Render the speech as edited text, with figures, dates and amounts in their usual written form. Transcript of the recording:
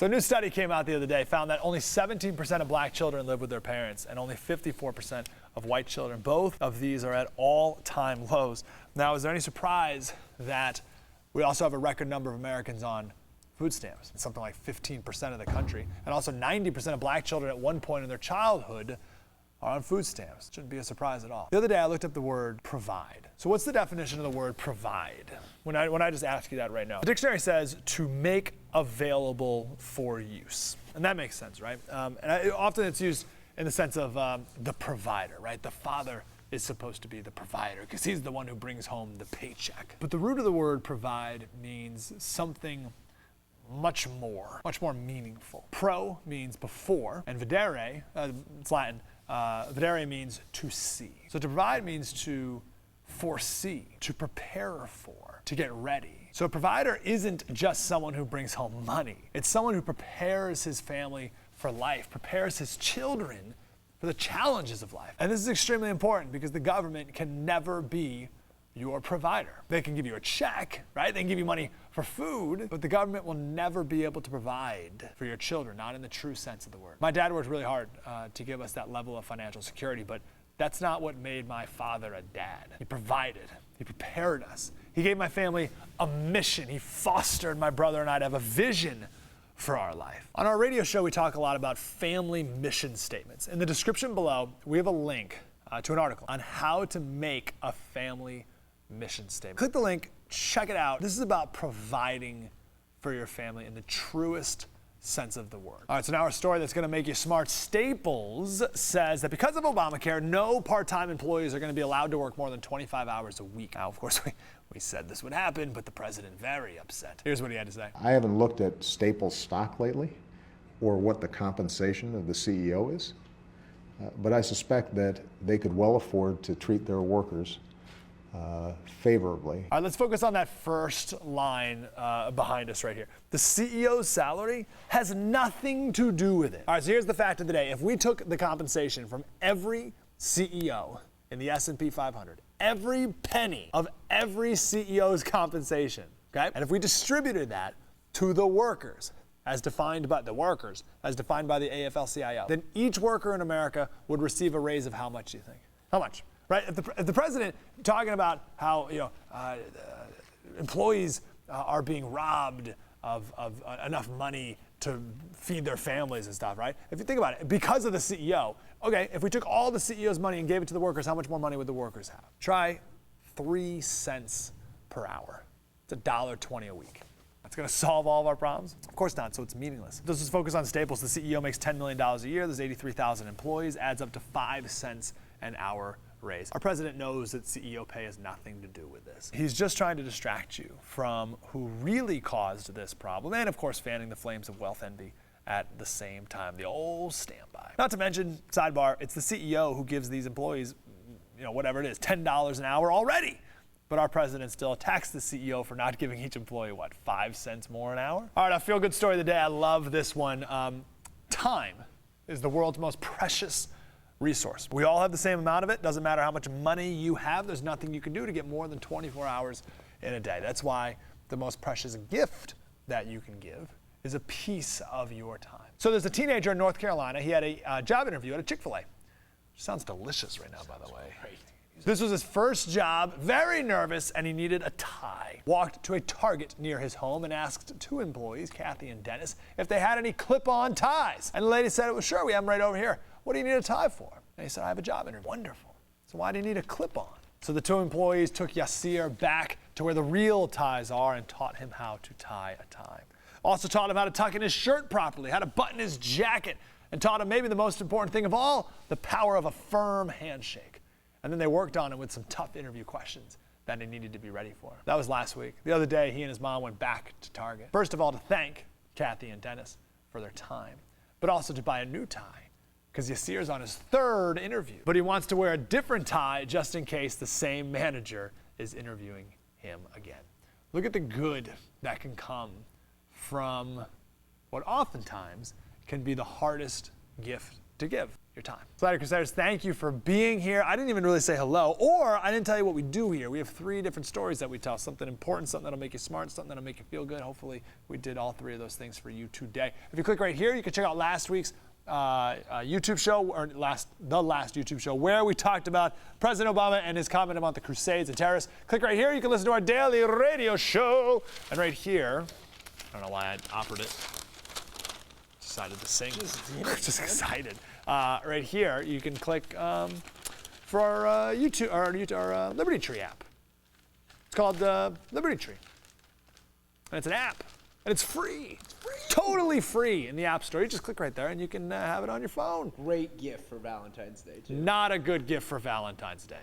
So a new study came out the other day, found that only 17% of black children live with their parents and only 54% of white children. Both of these are at all-time lows. Now, is there any surprise that we also have a record number of Americans on food stamps? It's something like 15% of the country. And also 90% of black children at one point in their childhood are on food stamps. Shouldn't be a surprise at all. The other day I looked up the word provide. So what's the definition of the word provide? When I just ask you that right now. The dictionary says to make available for use. And that makes sense, right? Often it's used in the sense of the provider, right? The father is supposed to be the provider because he's the one who brings home the paycheck. But the root of the word provide means something much more meaningful. Pro means before, and videre, it's Latin, videre means to see. So to provide means to foresee, to prepare for, to get ready. So a provider isn't just someone who brings home money. It's someone who prepares his family for life, prepares his children for the challenges of life. And this is extremely important because the government can never be your provider. They can give you a check, right? They can give you money for food, but the government will never be able to provide for your children, not in the true sense of the word. My dad worked really hard to give us that level of financial security, but that's not what made my father a dad. He provided, he prepared us. He gave my family a mission. He fostered my brother and I to have a vision for our life. On our radio show, we talk a lot about family mission statements. In the description below, we have a link to an article on how to make a family mission statement. Click the link, check it out. This is about providing for your family in the truest sense of the word. All right, so now our story that's going to make you smart. Staples says that because of Obamacare, no part-time employees are going to be allowed to work more than 25 hours a week. Now, of course, we said this would happen, but the president very upset. Here's what he had to say. I haven't looked at Staples stock lately or what the compensation of the CEO is, but I suspect that they could well afford to treat their workers favorably. All right, let's focus on that first line behind us right here. The CEO's salary has nothing to do with it. All right, so here's the fact of the day. If we took the compensation from every CEO in the S&P 500, every penny of every CEO's compensation, okay, and if we distributed that to the workers, as defined by the AFL-CIO, then each worker in America would receive a raise of how much, do you think? How much? Right? If the president talking about how employees are being robbed of enough money to feed their families and stuff, right? If you think about it, because of the CEO, okay, if we took all the CEO's money and gave it to the workers, how much more money would the workers have? Try 3 cents per hour. It's $1.20 a week. That's going to solve all of our problems? Of course not, so it's meaningless. This is focus on Staples. The CEO makes $10 million a year. There's 83,000 employees, adds up to 5 cents an hour raise. Our president knows that CEO pay has nothing to do with this. He's just trying to distract you from who really caused this problem, and of course fanning the flames of wealth envy at the same time. The old standby. Not to mention, sidebar, it's the CEO who gives these employees, whatever it is, $10 an hour already. But our president still attacks the CEO for not giving each employee, 5 cents more an hour? All right, our feel-good story of the day. I love this one. Time is the world's most precious resource. We all have the same amount of it. Doesn't matter how much money you have. There's nothing you can do to get more than 24 hours in a day. That's why the most precious gift that you can give is a piece of your time. So there's a teenager in North Carolina. He had a job interview at a Chick-fil-A. Sounds delicious right now, by the way. This was his first job, very nervous, and he needed a tie. Walked to a Target near his home and asked 2 employees, Kathy and Dennis, if they had any clip-on ties. And the lady said, well, sure, we have them right over here. What do you need a tie for? And he said, I have a job interview. Wonderful. So why do you need a clip-on? So the 2 employees took Yasir back to where the real ties are and taught him how to tie a tie. Also taught him how to tuck in his shirt properly, how to button his jacket, and taught him maybe the most important thing of all, the power of a firm handshake. And then they worked on him with some tough interview questions that he needed to be ready for. That was last week. The other day, he and his mom went back to Target. First of all, to thank Kathy and Dennis for their time, but also to buy a new tie, because Yasir's on his 3rd interview. But he wants to wear a different tie just in case the same manager is interviewing him again. Look at the good that can come from what oftentimes can be the hardest gift to give your time. Slider Crusaders, thank you for being here. I didn't even really say hello, or I didn't tell you what we do here. We have 3 different stories that we tell. Something important, something that'll make you smart, something that'll make you feel good. Hopefully we did all 3 of those things for you today. If you click right here, you can check out last week's YouTube show, or the last YouTube show, where we talked about President Obama and his comment about the Crusades and terrorists. Click right here, you can listen to our daily radio show. And right here, I don't know why I offered it. Decided to sing. Just excited. Right here, you can click for our YouTube, our Liberty Tree app. It's called Liberty Tree, and it's an app, and it's free. Totally free in the App Store. You just click right there, and you can have it on your phone. Great gift for Valentine's Day, too. Not a good gift for Valentine's Day.